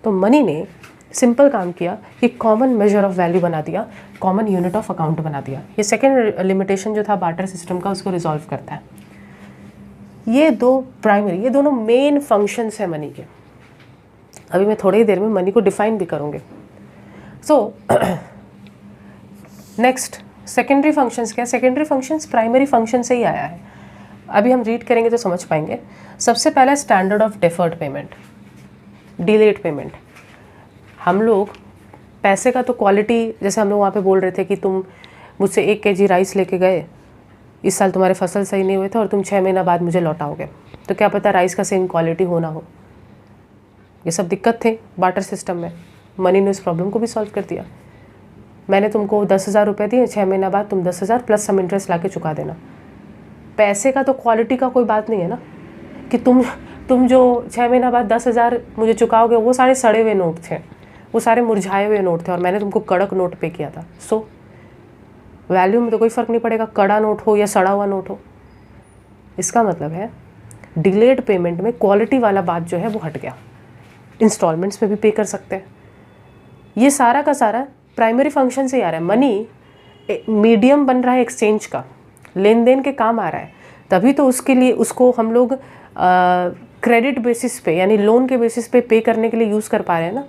तो मनी ने सिंपल काम किया कि कॉमन मेजर ऑफ वैल्यू बना दिया, कॉमन यूनिट ऑफ अकाउंट बना दिया। ये सेकेंड लिमिटेशन जो था बार्टर सिस्टम का, उसको रिजॉल्व करता है। ये दोनों मेन फंक्शंस हैं मनी के। अभी मैं थोड़ी ही देर में मनी को डिफाइन भी करूँगी। सो नेक्स्ट सेकेंडरी फंक्शंस क्या है। सेकेंडरी फंक्शंस प्राइमरी फंक्शन से ही आया है। अभी हम रीड करेंगे तो समझ पाएंगे। सबसे पहला standard of deferred payment, delayed payment. हम लोग पैसे का तो क्वालिटी, जैसे हम लोग वहाँ पे बोल रहे थे कि तुम मुझसे 1 kg राइस लेके गए, इस साल तुम्हारे फसल सही नहीं हुए थे और तुम 6 महीना बाद मुझे लौटाओगे, तो क्या पता राइस का सेम क्वालिटी हो ना हो। ये सब दिक्कत थे बार्टर सिस्टम में। मनी ने उस प्रॉब्लम को भी सॉल्व कर दिया। मैंने तुमको 10,000 रुपये दिए, 6 महीना बाद तुम 10,000 प्लस सम इंटरेस्ट ला के चुका देना। पैसे का तो क्वालिटी का कोई बात नहीं है ना, कि तुम जो 6 महीना बाद 10,000 मुझे चुकाओगे, वो सारे सड़े हुए नोट थे, वो सारे मुरझाए हुए नोट थे और मैंने तुमको कड़क नोट पे किया था। सो वैल्यू में तो कोई फ़र्क नहीं पड़ेगा, कड़ा नोट हो या सड़ा हुआ नोट हो। इसका मतलब है डिलेड पेमेंट में क्वालिटी वाला बात जो है वो हट गया। इंस्टॉलमेंट्स में भी पे कर सकते हैं। ये सारा का सारा प्राइमरी फंक्शन से ही आ रहा है। मनी मीडियम बन रहा है एक्सचेंज का, लेन देन के काम आ रहा है, तभी तो उसके लिए उसको हम लोग क्रेडिट बेसिस पे यानी लोन के बेसिस पे करने के लिए यूज़ कर पा रहे हैं ना।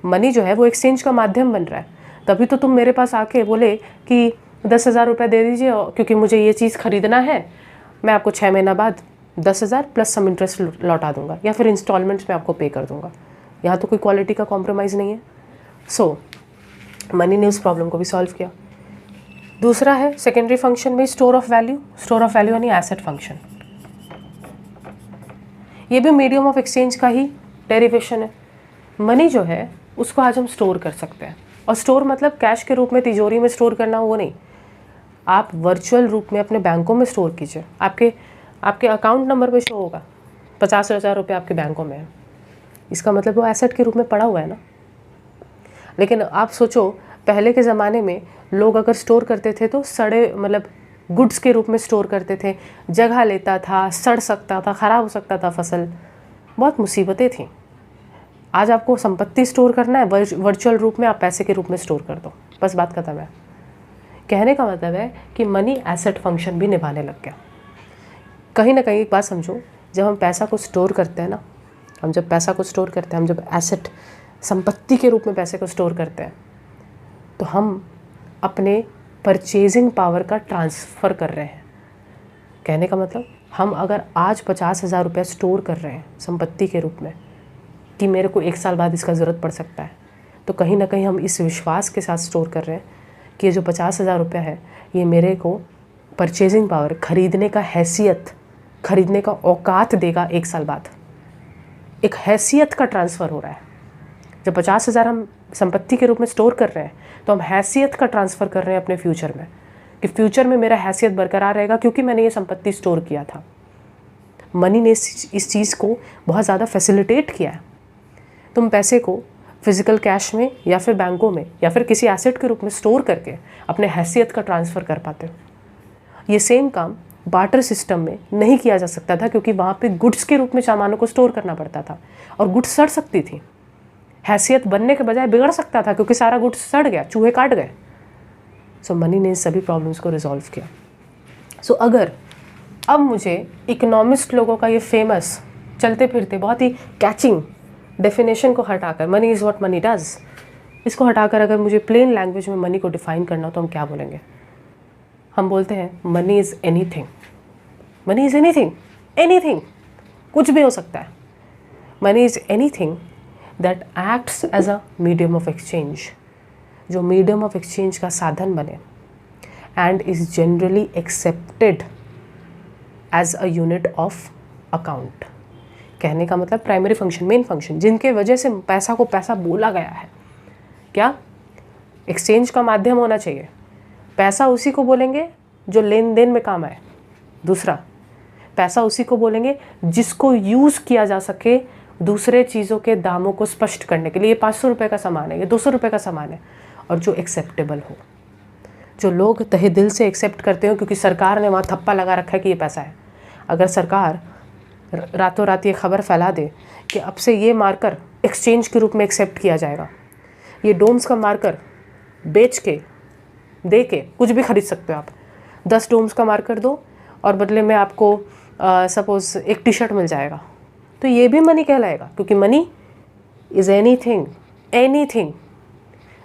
मनी जो है वो एक्सचेंज का माध्यम बन रहा है। तभी तो तुम मेरे पास आके बोले कि 10,000 रुपये दे दीजिए क्योंकि मुझे ये चीज़ ख़रीदना है, मैं आपको 6 महीना बाद 10,000 प्लस सम इंटरेस्ट लौटा दूंगा या फिर इंस्टॉलमेंट्स में आपको पे कर दूंगा। यहाँ तो कोई क्वालिटी का कॉम्प्रोमाइज़ नहीं है। सो मनी ने उस प्रॉब्लम को भी सॉल्व किया। दूसरा है सेकेंडरी फंक्शन में store of value. Store of value यानी एसेट फंक्शन। ये भी मीडियम ऑफ एक्सचेंज का ही डेरिवेशन है। मनी जो है उसको आज हम स्टोर कर सकते हैं, और स्टोर मतलब कैश के रूप में तिजोरी में स्टोर करना, वो नहीं। आप वर्चुअल रूप में अपने बैंकों में स्टोर कीजिए। आपके अकाउंट नंबर पे शो होगा 50,000 रुपये आपके बैंकों में है, इसका मतलब वो एसेट के रूप में पड़ा हुआ है ना। लेकिन आप सोचो, पहले के ज़माने में लोग अगर स्टोर करते थे तो सड़े मतलब गुड्स के रूप में स्टोर करते थे, जगह लेता था, सड़ सकता था, ख़राब हो सकता था फसल, बहुत मुसीबतें थीं। आज आपको संपत्ति स्टोर करना है, वर्चुअल रूप में आप पैसे के रूप में स्टोर कर दो, बस बात खत्म है। कहने का मतलब है कि मनी एसेट फंक्शन भी निभाने लग गया। कहीं ना कहीं एक बात समझो, जब हम पैसा को स्टोर करते हैं ना, हम जब एसेट संपत्ति के रूप में पैसे को स्टोर करते हैं, तो हम अपने परचेजिंग पावर का ट्रांसफ़र कर रहे हैं। कहने का मतलब, हम अगर आज 50,000 रुपये स्टोर कर रहे हैं संपत्ति के रूप में कि मेरे को 1 साल बाद इसका ज़रूरत पड़ सकता है, तो कहीं ना कहीं हम इस विश्वास के साथ स्टोर कर रहे हैं कि ये जो 50,000 रुपये है, ये मेरे को परचेजिंग पावर, खरीदने का हैसियत, खरीदने का औकात देगा 1 साल बाद। एक हैसियत का ट्रांसफ़र हो रहा है। जब 50,000 हम संपत्ति के रूप में स्टोर कर रहे हैं, तो हम हैसियत का ट्रांसफ़र कर रहे हैं अपने फ्यूचर में, कि फ्यूचर में मेरा हैसियत बरकरार रहेगा क्योंकि मैंने ये संपत्ति स्टोर किया था। मनी ने इस चीज़ को बहुत ज़्यादा फैसिलिटेट किया है। तुम पैसे को फिज़िकल कैश में या फिर बैंकों में या फिर किसी एसेट के रूप में स्टोर करके अपने हैसियत का ट्रांसफ़र कर पाते हो। ये सेम काम बार्टर सिस्टम में नहीं किया जा सकता था, क्योंकि वहाँ पे गुड्स के रूप में सामानों को स्टोर करना पड़ता था और गुड्स सड़ सकती थी। हैसियत बनने के बजाय बिगड़ सकता था क्योंकि सारा गुड्स सड़ गया, चूहे काट गए। सो मनी ने सभी प्रॉब्लम्स को रिजॉल्व किया। सो अगर अब मुझे इकोनॉमिस्ट लोगों का ये फेमस चलते फिरते बहुत ही कैचिंग डेफिनेशन को हटाकर, money is what money does, इसको हटाकर अगर मुझे प्लेन लैंग्वेज में मनी को डिफ़ाइन करना हो तो हम क्या बोलेंगे? हम बोलते हैं money is anything. Money is anything, anything, कुछ भी हो सकता है। Money is anything that acts as a medium of exchange, जो मीडियम ऑफ एक्सचेंज का साधन बने, and is generally accepted as a unit of account. कहने का मतलब प्राइमरी फंक्शन, मेन फंक्शन, जिनके वजह से पैसा को पैसा बोला गया है। क्या? एक्सचेंज का माध्यम होना चाहिए। पैसा उसी को बोलेंगे जो लेन देन में काम आए। दूसरा, पैसा उसी को बोलेंगे जिसको यूज़ किया जा सके दूसरे चीज़ों के दामों को स्पष्ट करने के लिए। ये 500 रुपये का सामान है, ये 200 रुपये का सामान है, और जो एक्सेप्टेबल हो, जो लोग तहे दिल से एक्सेप्ट करते हो, क्योंकि सरकार ने वहाँ थप्पा लगा रखा है कि ये पैसा है। अगर सरकार रातों रात ये खबर फैला दे कि अब से ये मार्कर एक्सचेंज के रूप में एक्सेप्ट किया जाएगा, ये डोम्स का मार्कर बेच के, दे के कुछ भी खरीद सकते हो आप। 10 डोम्स का मार्कर दो और बदले में आपको सपोज़ एक टी शर्ट मिल जाएगा, तो ये भी मनी कहलाएगा, क्योंकि money is anything, anything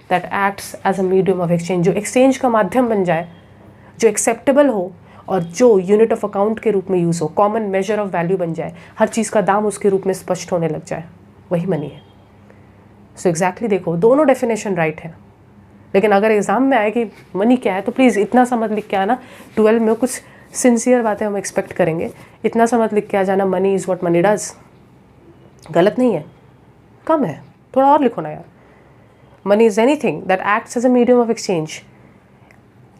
that acts as a medium of exchange, जो एक्सचेंज का माध्यम बन जाए, जो एक्सेप्टेबल हो और जो यूनिट ऑफ अकाउंट के रूप में यूज़ हो, कॉमन मेजर ऑफ वैल्यू बन जाए, हर चीज़ का दाम उसके रूप में स्पष्ट होने लग जाए, वही मनी है। सो एग्जैक्टली देखो, दोनों डेफिनेशन राइट है। लेकिन अगर एग्ज़ाम में आए कि मनी क्या है, तो प्लीज़ इतना सा मत लिख के आना। 12 में कुछ सिंसियर बातें हम एक्सपेक्ट करेंगे, इतना सा मत लिख के आ जाना money is what money does. गलत नहीं है, कम है, थोड़ा और लिखो ना यार। Money is anything that acts as a medium of exchange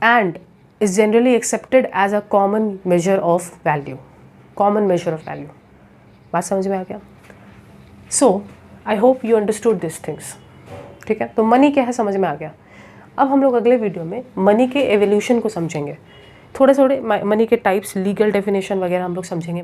and is generally accepted as a common measure of value, common measure of value। बात समझ में आ गया? So I hope you understood these things। ठीक है, तो money क्या है समझ में आ गया। अब हम लोग अगले वीडियो में मनी के एवोल्यूशन को समझेंगे, थोड़े थोड़े मनी के टाइप्स, लीगल डेफिनेशन वगैरह हम लोग समझेंगे।